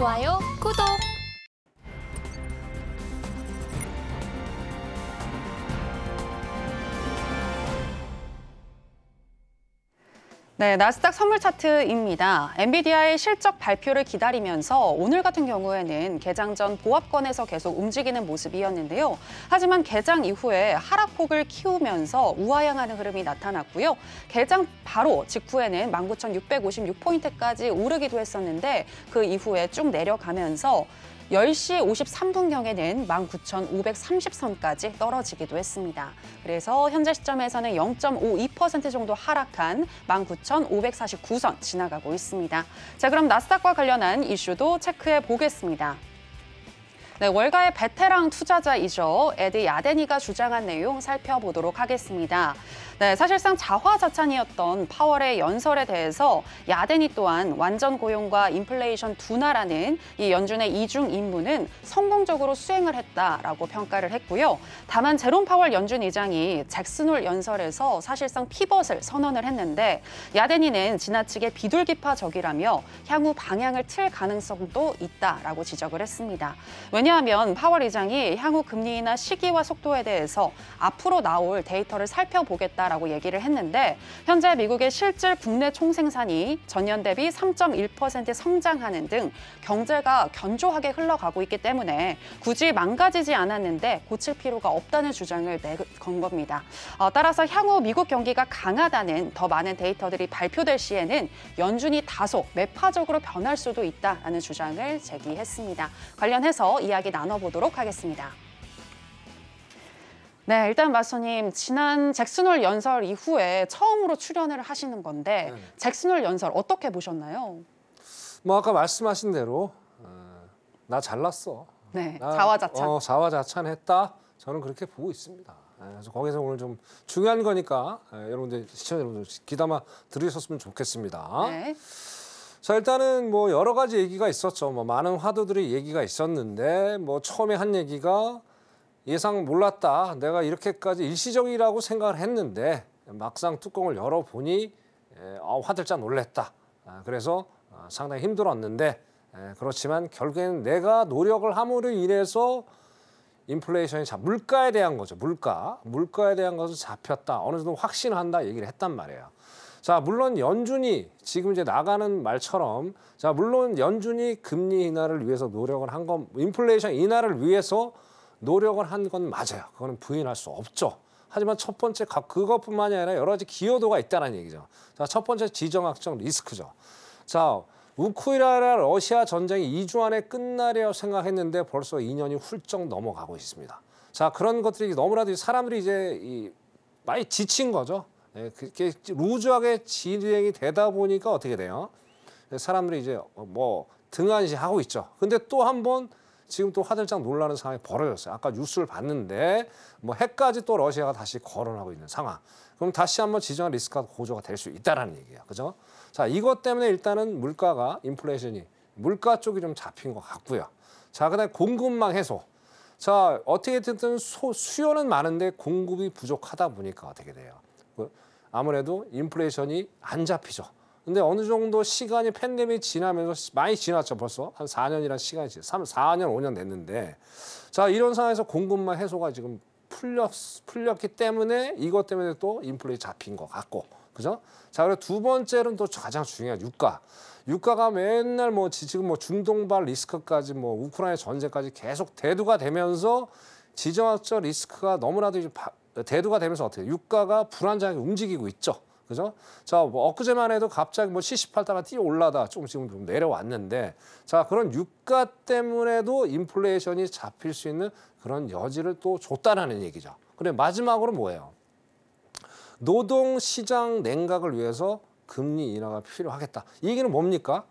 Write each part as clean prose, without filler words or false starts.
좋아요, 구독! 네, 나스닥 선물 차트입니다. 엔비디아의 실적 발표를 기다리면서 오늘 같은 경우에는 개장 전 보합권에서 계속 움직이는 모습이었는데요. 하지만 개장 이후에 하락폭을 키우면서 우하향하는 흐름이 나타났고요. 개장 바로 직후에는 19,656포인트까지 오르기도 했었는데 그 이후에 쭉 내려가면서 10시 53분경에는 19,530선까지 떨어지기도 했습니다. 그래서 현재 시점에서는 0.52% 정도 하락한 19,549선 지나가고 있습니다. 자, 그럼 나스닥과 관련한 이슈도 체크해 보겠습니다. 네, 월가의 베테랑 투자자이죠. 에드 야데니가 주장한 내용 살펴보도록 하겠습니다. 네, 사실상 자화자찬이었던 파월의 연설에 대해서 야데니 또한 완전 고용과 인플레이션 둔화라는 이 연준의 이중 임무는 성공적으로 수행을 했다라고 평가를 했고요. 다만 제롬 파월 연준 의장이 잭슨 홀 연설에서 사실상 피벗을 선언을 했는데 야데니는 지나치게 비둘기파적이라며 향후 방향을 틀 가능성도 있다라고 지적을 했습니다. 왜냐하면 파월 의장이 향후 금리나 시기와 속도에 대해서 앞으로 나올 데이터를 살펴보겠다라고 얘기를 했는데 현재 미국의 실질 국내 총생산이 전년 대비 3.1% 성장하는 등 경제가 견조하게 흘러가고 있기 때문에 굳이 망가지지 않았는데 고칠 필요가 없다는 주장을 내건 겁니다. 따라서 향후 미국 경기가 강하다는 더 많은 데이터들이 발표될 시에는 연준이 다소 매파적으로 변할 수도 있다는 주장을 제기했습니다. 관련해서 이야기 나눠보도록 하겠습니다. 네, 일단 마스터님, 지난 잭슨 홀 연설 이후에 처음으로 출연을 하시는 건데 잭슨 홀 연설 어떻게 보셨나요? 뭐 아까 말씀하신 대로 나 잘났어. 네, 자화자찬. 자화자찬했다. 저는 그렇게 보고 있습니다. 그래서 거기서 오늘 좀 중요한 거니까 여러분들 시청자 여러분들 귀담아 들으셨으면 좋겠습니다. 네. 자, 일단은 뭐 여러 가지 얘기가 있었죠. 뭐 많은 화두들이 얘기가 있었는데 뭐 처음에 한 얘기가 예상 몰랐다. 내가 이렇게까지 일시적이라고 생각을 했는데 막상 뚜껑을 열어보니 화들짝 놀랬다. 그래서 상당히 힘들었는데 그렇지만 결국에는 내가 노력을 함으로 인해서 인플레이션이 물가에 대한 거죠. 물가에 대한 것은 잡혔다. 어느 정도 확신한다 얘기를 했단 말이에요. 자, 물론 연준이 지금 이제 나가는 말처럼 자, 물론 연준이 금리 인하를 위해서 노력을 한 건 인플레이션 인하를 위해서 노력을 한 건 맞아요. 그거는 부인할 수 없죠. 하지만 첫 번째 그것뿐만이 아니라 여러 가지 기여도가 있다는 얘기죠. 자, 첫 번째 지정학적 리스크죠. 자, 우크라이나 러시아 전쟁이 2주 안에 끝나려 생각했는데 벌써 2년이 훌쩍 넘어가고 있습니다. 자, 그런 것들이 너무나도 사람들이 이제 많이 지친 거죠. 그렇게 루즈하게 진행이 되다 보니까 어떻게 돼요? 사람들이 이제 뭐 등한시하고 있죠. 근데 또 한 번 지금 또 화들짝 놀라는 상황이 벌어졌어요. 아까 뉴스를 봤는데 뭐 해까지 또 러시아가 다시 거론하고 있는 상황. 그럼 다시 한번 지정한 리스크가 고조가 될 수 있다라는 얘기예요. 그죠? 자, 이것 때문에 일단은 물가가 인플레이션이 물가 쪽이 좀 잡힌 것 같고요. 자, 그다음에 공급망 해소. 자, 어떻게 됐든 수요는 많은데 공급이 부족하다 보니까 어떻게 돼요? 아무래도 인플레이션이 안 잡히죠. 근데 어느 정도 시간이 팬데믹이 지나면서 많이 지났죠. 벌써 한 4년이라는 시간이 4년, 5년 됐는데 자, 이런 상황에서 공급망 해소가 지금 풀렸기 때문에 이것 때문에 또 인플레이션이 잡힌 것 같고 그죠? 자, 그리고 두 번째는 또 가장 중요한 유가가 맨날 뭐 지금 뭐 중동발 리스크까지 뭐 우크라이나 전쟁까지 계속 대두가 되면서 지정학적 리스크가 너무나도 이제 대두가 되면서 어떻게 유가가 불안정하게 움직이고 있죠. 그죠? 자, 뭐 엊그제만 해도 갑자기 뭐 78다가 뛰어 올라다 조금씩 좀 내려왔는데 자, 그런 유가 때문에도 인플레이션이 잡힐 수 있는 그런 여지를 또 줬다라는 얘기죠. 그래, 마지막으로 뭐예요? 노동시장 냉각을 위해서 금리 인하가 필요하겠다. 이 얘기는 뭡니까?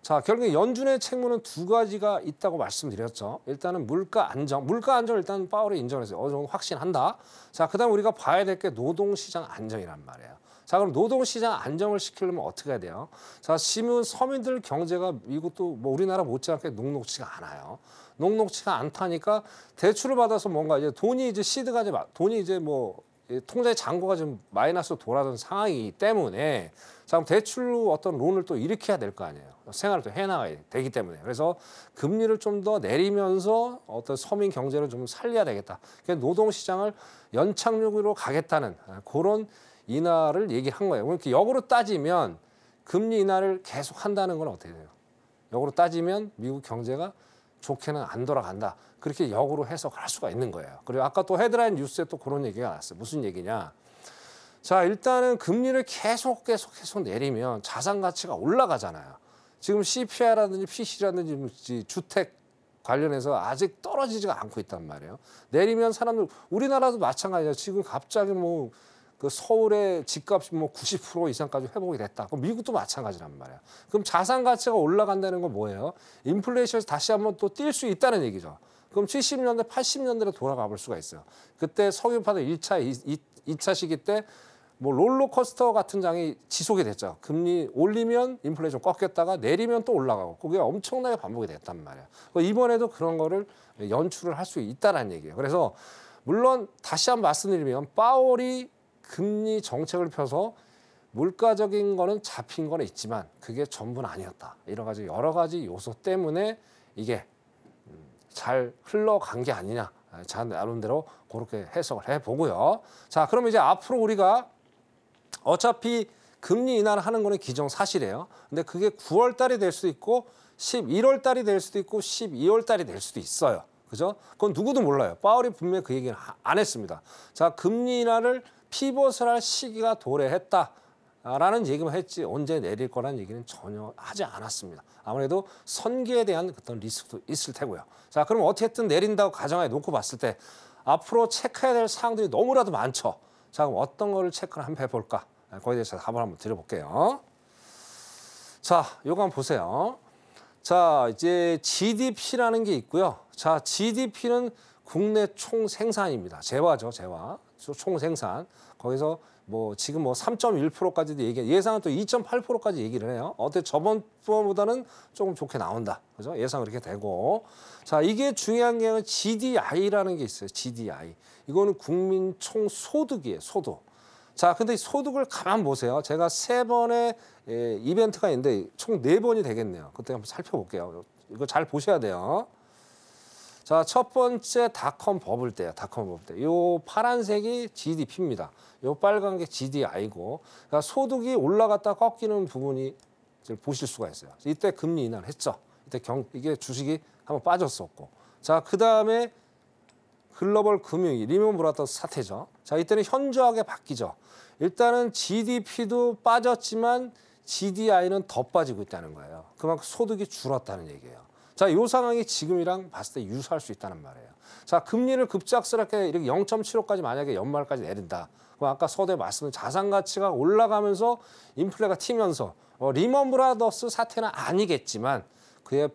자, 결국에 연준의 책무는 두 가지가 있다고 말씀드렸죠. 일단은 물가 안정 일단 파월이 인정했어요. 어느 정도 확신한다. 자, 그다음 우리가 봐야 될 게 노동시장 안정이란 말이에요. 자, 그럼 노동시장 안정을 시키려면 어떻게 해야 돼요? 자, 서민들 경제가 미국도 뭐 우리나라 못지않게 녹록치가 않아요. 녹록치가 않다니까 대출을 받아서 뭔가 이제 돈이 이제 시드가 돈이 이제 뭐 통장의 잔고가 좀 마이너스로 돌아가는 상황이기 때문에 자, 그럼 대출로 어떤 론을 또 일으켜야 될 거 아니에요. 생활을 또 해나가야 되기 때문에. 그래서 금리를 좀 더 내리면서 어떤 서민 경제를 좀 살려야 되겠다. 그러니까 노동시장을 연착륙으로 가겠다는 그런 인하를 얘기를 한 거예요. 그러니까 역으로 따지면 금리 인하를 계속 한다는 건 어떻게 돼요? 역으로 따지면 미국 경제가 좋게는 안 돌아간다. 그렇게 역으로 해석할 수가 있는 거예요. 그리고 아까 또 헤드라인 뉴스에 또 그런 얘기가 나왔어요. 무슨 얘기냐? 자, 일단은 금리를 계속 내리면 자산 가치가 올라가잖아요. 지금 CPI라든지 PC라든지 주택 관련해서 아직 떨어지지가 않고 있단 말이에요. 내리면 사람들 우리나라도 마찬가지예요. 지금 갑자기 뭐 그 서울의 집값이 뭐 90% 이상까지 회복이 됐다. 그럼 미국도 마찬가지란 말이에요. 그럼 자산 가치가 올라간다는 건 뭐예요? 인플레이션에서 다시 한번 또 뛸 수 있다는 얘기죠. 그럼 70년대, 80년대로 돌아가 볼 수가 있어요. 그때 석유파도 2차 시기 때 뭐 롤러코스터 같은 장이 지속이 됐죠. 금리 올리면 인플레이션 꺾였다가 내리면 또 올라가고 그게 엄청나게 반복이 됐단 말이에요. 이번에도 그런 거를 연출을 할 수 있다는 얘기예요. 그래서 물론 다시 한번 말씀드리면 파월이 금리 정책을 펴서 물가적인 거는 잡힌 거는 있지만 그게 전부는 아니었다. 이런 가지 여러 가지 요소 때문에 이게 잘 흘러간 게 아니냐. 자, 나름대로 그렇게 해석을 해보고요. 자, 그럼 이제 앞으로 우리가 어차피 금리 인하를 하는 거는 기정사실이에요. 근데 그게 9월 달이 될 수도 있고 11월 달이 될 수도 있고 12월 달이 될 수도 있어요. 그죠? 그건 누구도 몰라요. 파월이 분명히 그 얘기는 안 했습니다. 자, 금리 인하를 피벗을 할 시기가 도래했다라는 얘기만 했지 언제 내릴 거라는 얘기는 전혀 하지 않았습니다. 아무래도 선기에 대한 어떤 리스크도 있을 테고요. 자, 그럼 어떻게든 내린다고 가정하에 놓고 봤을 때 앞으로 체크해야 될 사항들이 너무나도 많죠. 자, 그럼 어떤 거를 체크를 한번 해볼까? 거기에 대해서 답을 한번 드려볼게요. 자, 요거 한번 보세요. 자, 이제 GDP라는 게 있고요. 자, GDP는 국내 총생산입니다. 재화죠, 재화. 총생산. 거기서 뭐 지금 뭐 3.1%까지도 예상은 또 2.8%까지 얘기를 해요. 어때 저번 번보다는 조금 좋게 나온다. 그죠? 예상은 그렇게 되고. 자, 이게 중요한 게 GDI라는 게 있어요. GDI. 이거는 국민 총소득이에요. 소득. 자, 근데 이 소득을 가만 보세요. 제가 3번의 이벤트가 있는데 총 4번이 되겠네요. 그때 한번 살펴볼게요. 이거 잘 보셔야 돼요. 자, 첫 번째 닷컴 버블 때요. 닷컴 버블 때. 요 파란색이 GDP입니다. 요 빨간 게 GDI고. 그러니까 소득이 올라갔다 꺾이는 부분이 보실 수가 있어요. 이때 금리 인하를 했죠. 이때 이게 주식이 한번 빠졌었고. 자, 그다음에 글로벌 금융위 리먼 브라더스 사태죠. 자, 이때는 현저하게 바뀌죠. 일단은 GDP도 빠졌지만 GDI는 더 빠지고 있다는 거예요. 그만큼 소득이 줄었다는 얘기예요. 자, 이 상황이 지금이랑 봤을 때 유사할 수 있다는 말이에요. 자, 금리를 급작스럽게 이렇게 0.75까지 만약에 연말까지 내린다. 그럼 아까 서두에 말씀드린 자산 가치가 올라가면서 인플레가 튀면서 리먼 브라더스 사태는 아니겠지만 그에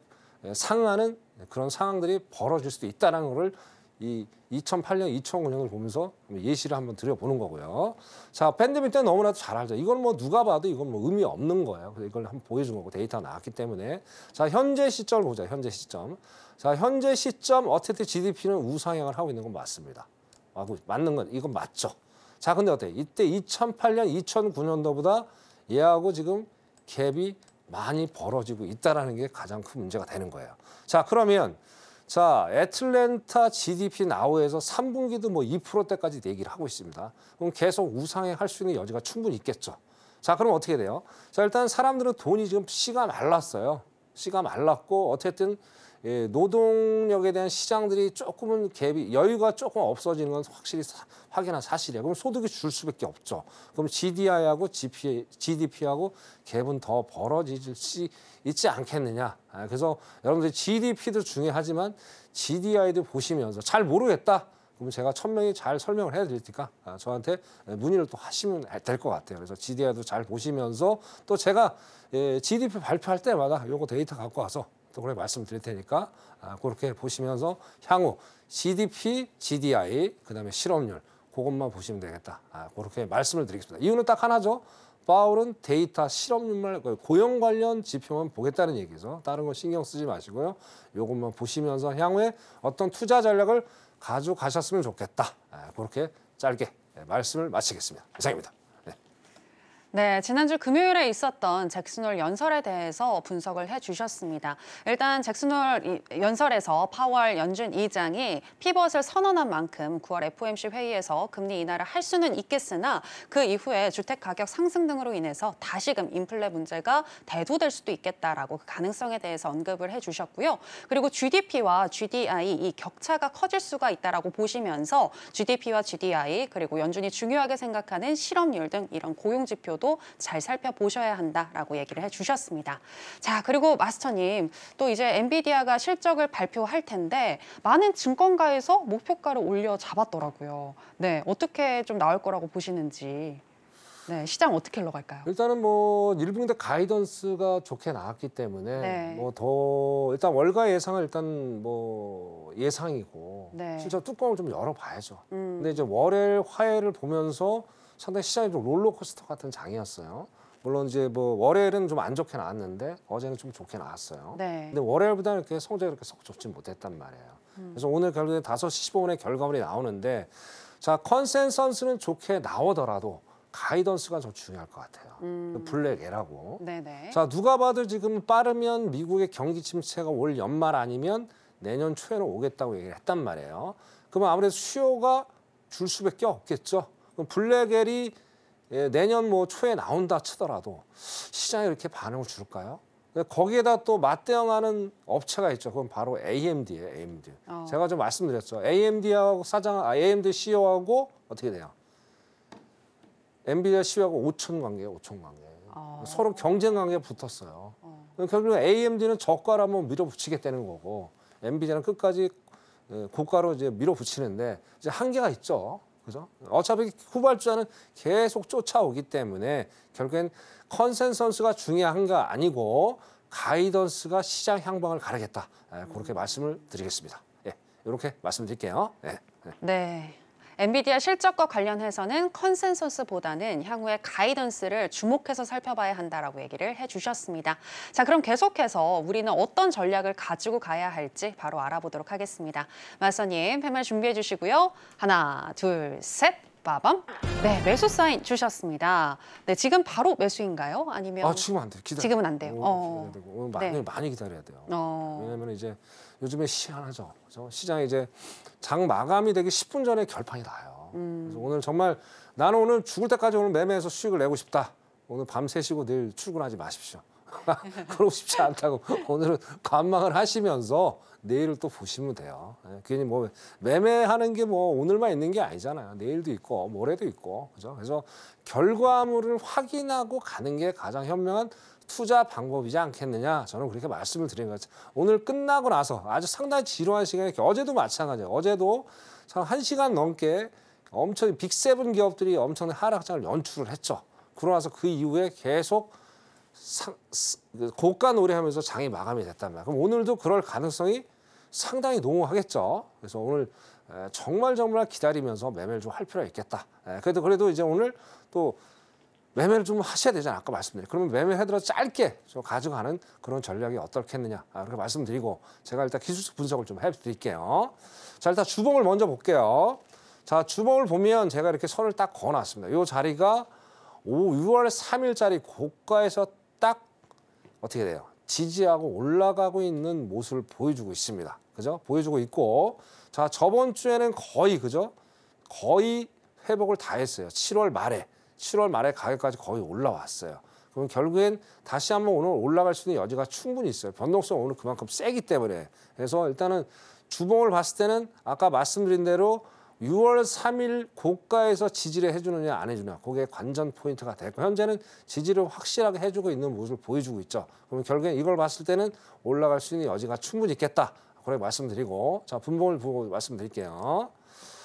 상응하는 그런 상황들이 벌어질 수도 있다는 거를 이 2008년, 2009년을 보면서 예시를 한번 드려보는 거고요. 자, 팬데믹 때는 너무나도 잘 알죠. 이건 뭐 누가 봐도 이건 뭐 의미 없는 거예요. 그래서 이걸 한번 보여준 거고 데이터가 나왔기 때문에. 자, 현재 시점을 보자. 현재 시점. 자, 현재 시점 어쨌든 GDP는 우상향을 하고 있는 건 맞습니다. 맞는 건 이건 맞죠. 자, 근데 어때요? 이때 2008년, 2009년도보다 얘하고 지금 갭이 많이 벌어지고 있다는 게 가장 큰 문제가 되는 거예요. 자, 그러면 자, 애틀랜타 GDP 나우에서 3분기도 뭐 2%대까지 얘기를 하고 있습니다. 그럼 계속 우상향할 수 있는 여지가 충분히 있겠죠. 자, 그럼 어떻게 돼요? 자, 일단 사람들은 돈이 지금 씨가 말랐어요. 씨가 말랐고 어쨌든 노동력에 대한 시장들이 조금은 갭이 여유가 조금 없어지는 건 확실히 확인한 사실이에요. 그럼 소득이 줄 수밖에 없죠. 그럼 GDI하고 GDP하고 갭은 더 벌어질 수 있지 않겠느냐. 그래서 여러분들 GDP도 중요하지만 GDI도 보시면서 잘 모르겠다. 그럼 제가 1000명이 잘 설명을 해드릴 테니까 저한테 문의를 또 하시면 될 것 같아요. 그래서 GDI도 잘 보시면서 또 제가 GDP 발표할 때마다 요거 데이터 갖고 와서 또 그렇게 말씀드릴 테니까 그렇게 보시면서 향후 GDP, GDI, 그다음에 실업률 그것만 보시면 되겠다. 그렇게 말씀을 드리겠습니다. 이유는 딱 하나죠. 파월은 데이터, 실업률, 고용 관련 지표만 보겠다는 얘기죠. 다른 거 신경 쓰지 마시고요. 이것만 보시면서 향후에 어떤 투자 전략을 가져가셨으면 좋겠다. 그렇게 짧게 말씀을 마치겠습니다. 이상입니다. 네. 네, 지난주 금요일에 있었던 잭슨홀 연설에 대해서 분석을 해주셨습니다. 일단 잭슨홀 연설에서 파월 연준 의장이 피벗을 선언한 만큼 9월 FOMC 회의에서 금리 인하를 할 수는 있겠으나 그 이후에 주택 가격 상승 등으로 인해서 다시금 인플레 문제가 대두될 수도 있겠다라고 그 가능성에 대해서 언급을 해주셨고요. 그리고 GDP와 GDI 이 격차가 커질 수가 있다라고 보시면서 GDP와 GDI 그리고 연준이 중요하게 생각하는 실업률 등 이런 고용 지표도 잘 살펴보셔야 한다라고 얘기를 해주셨습니다. 자, 그리고 마스터님, 또 이제 엔비디아가 실적을 발표할 텐데 많은 증권가에서 목표가를 올려 잡았더라고요. 네, 어떻게 좀 나올 거라고 보시는지. 네, 시장 어떻게 흘러갈까요? 일단은 뭐 1분기 가이던스가 좋게 나왔기 때문에 네. 뭐 더 일단 월가 예상은 일단 뭐 예상이고 네. 실제 뚜껑을 좀 열어봐야죠. 근데 이제 월요일, 화요일을 보면서 상당히 시장이 좀 롤러코스터 같은 장이었어요. 물론 이제 뭐 월요일은 좀 안 좋게 나왔는데 어제는 좀 좋게 나왔어요. 네. 근데 월요일보다는 이렇게 성적이 그렇게 썩 좋지 못했단 말이에요. 그래서 오늘 결국에 5시 15분에 결과물이 나오는데 자 컨센서스는 좋게 나오더라도 가이던스가 좀 중요할 것 같아요. 블랙 에라고. 네네. 자 누가 봐도 지금 빠르면 미국의 경기 침체가 올 연말 아니면 내년 초에는 오겠다고 얘기를 했단 말이에요. 그러면 아무래도 수요가 줄 수밖에 없겠죠. 그럼 블랙엘이 내년 뭐 초에 나온다 치더라도 시장에 이렇게 반응을 줄까요? 거기에다 또 맞대응하는 업체가 있죠. 그건 바로 AMD예요. AMD. 제가 좀 말씀드렸죠. AMD하고 AMD CEO하고 어떻게 돼요? 엔비디아 CEO하고 5천 관계예요. 5천 관계. 서로 경쟁 관계에 붙었어요. 결국은 AMD는 저가를 한번 밀어붙이겠다는 거고 엔비디아는 끝까지 고가로 이제 밀어붙이는데 이제 한계가 있죠. 그죠? 어차피 후발주자는 계속 쫓아오기 때문에 결국엔 컨센서스가 중요한 게 아니고 가이던스가 시장 향방을 가르겠다. 그렇게 말씀을 드리겠습니다. 예, 이렇게 말씀드릴게요. 예. 네. 엔비디아 실적과 관련해서는 컨센서스보다는 향후의 가이던스를 주목해서 살펴봐야 한다라고 얘기를 해주셨습니다. 자, 그럼 계속해서 우리는 어떤 전략을 가지고 가야 할지 바로 알아보도록 하겠습니다. 마스터님, 패널 준비해 주시고요. 하나, 둘, 셋. 빠밤. 네, 매수 사인 주셨습니다. 네, 지금 바로 매수인가요? 아니면 지금 안 돼요. 기다려. 지금은 안 돼요. 기다려야 되고 오늘 네. 많이 기다려야 돼요. 어. 왜냐하면 이제 요즘에 시한하죠. 그죠? 시장이 이제 장 마감이 되기 10분 전에 결판이 나요. 그래서 오늘 정말 나는 오늘 죽을 때까지 오늘 매매해서 수익을 내고 싶다. 오늘 밤 새시고 내일 출근하지 마십시오. 그러고 싶지 않다고 오늘은 관망을 하시면서 내일을 또 보시면 돼요. 괜히 뭐 매매하는 게 뭐 오늘만 있는 게 아니잖아요. 내일도 있고 모레도 있고 그죠? 그래서 결과물을 확인하고 가는 게 가장 현명한 투자 방법이지 않겠느냐 저는 그렇게 말씀을 드린 거죠. 오늘 끝나고 나서 아주 상당히 지루한 시간이 어제도 마찬가지예요. 어제도 1시간 넘게 엄청 빅세븐 기업들이 엄청난 하락장을 연출을 했죠. 그러고 나서 그 이후에 계속 고가 노래하면서 장이 마감이 됐단 말이에요. 그럼 오늘도 그럴 가능성이 상당히 농후하겠죠. 그래서 오늘 정말 기다리면서 매매를 좀 할 필요가 있겠다. 그래도 이제 오늘 또 매매를 좀 하셔야 되잖아요. 아까 말씀드린. 그러면 매매하더라도 짧게 좀 가져가는 그런 전략이 어떻겠느냐. 그렇게 말씀드리고 제가 일단 기술적 분석을 좀 해드릴게요. 자, 일단 주봉을 먼저 볼게요. 자, 주봉을 보면 제가 이렇게 선을 딱 그어놨습니다. 이 자리가 6월 3일짜리 고가에서 딱 어떻게 돼요? 지지하고 올라가고 있는 모습을 보여주고 있습니다. 그죠? 보여주고 있고 자 저번 주에는 거의 그죠? 거의 회복을 다 했어요. 7월 말에 가격까지 거의 올라왔어요. 그럼 결국엔 다시 한번 오늘 올라갈 수 있는 여지가 충분히 있어요. 변동성 오늘 그만큼 세기 때문에. 그래서 일단은 주봉을 봤을 때는 아까 말씀드린 대로 6월 3일 고가에서 지지를 해주느냐 안 해주느냐 그게 관전 포인트가 됐고 현재는 지지를 확실하게 해주고 있는 모습을 보여주고 있죠. 그러면 결국엔 이걸 봤을 때는 올라갈 수 있는 여지가 충분히 있겠다. 그렇게 말씀드리고 자 분봉을 보고 말씀드릴게요.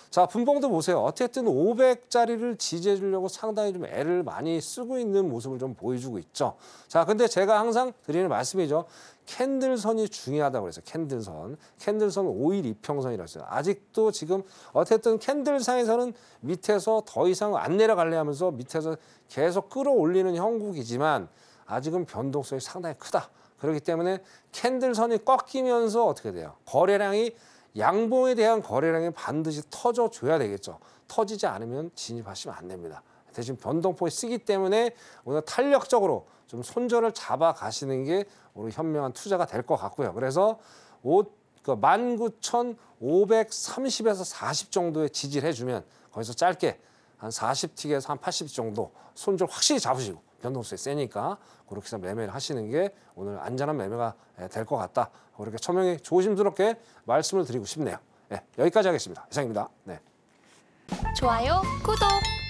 자 분봉도 보세요. 어쨌든 500짜리를 지지해 주려고 상당히 좀 애를 많이 쓰고 있는 모습을 좀 보여주고 있죠. 자 근데 제가 항상 드리는 말씀이죠. 캔들선이 중요하다고 그래서 캔들선 5일 이평선이라고 했어요. 아직도 지금 어쨌든 캔들상에서는 밑에서 더 이상 안 내려갈래 하면서 밑에서 계속 끌어올리는 형국이지만 아직은 변동성이 상당히 크다. 그렇기 때문에 캔들선이 꺾이면서 어떻게 돼요? 거래량이 양봉에 대한 거래량이 반드시 터져줘야 되겠죠. 터지지 않으면 진입하시면 안 됩니다. 대신 변동폭이 쓰기 때문에 오늘 탄력적으로 좀 손절을 잡아 가시는 게 오늘 현명한 투자가 될 것 같고요. 그래서 19,530에서 40 정도의 지지를 해주면 거기서 짧게 한 40틱에서 한 80틱 정도 손절 확실히 잡으시고 변동성이 세니까 그렇게 해서 매매를 하시는 게 오늘 안전한 매매가 될 것 같다. 그렇게 처명히 조심스럽게 말씀을 드리고 싶네요. 네, 여기까지 하겠습니다. 이상입니다. 네. 좋아요, 구독.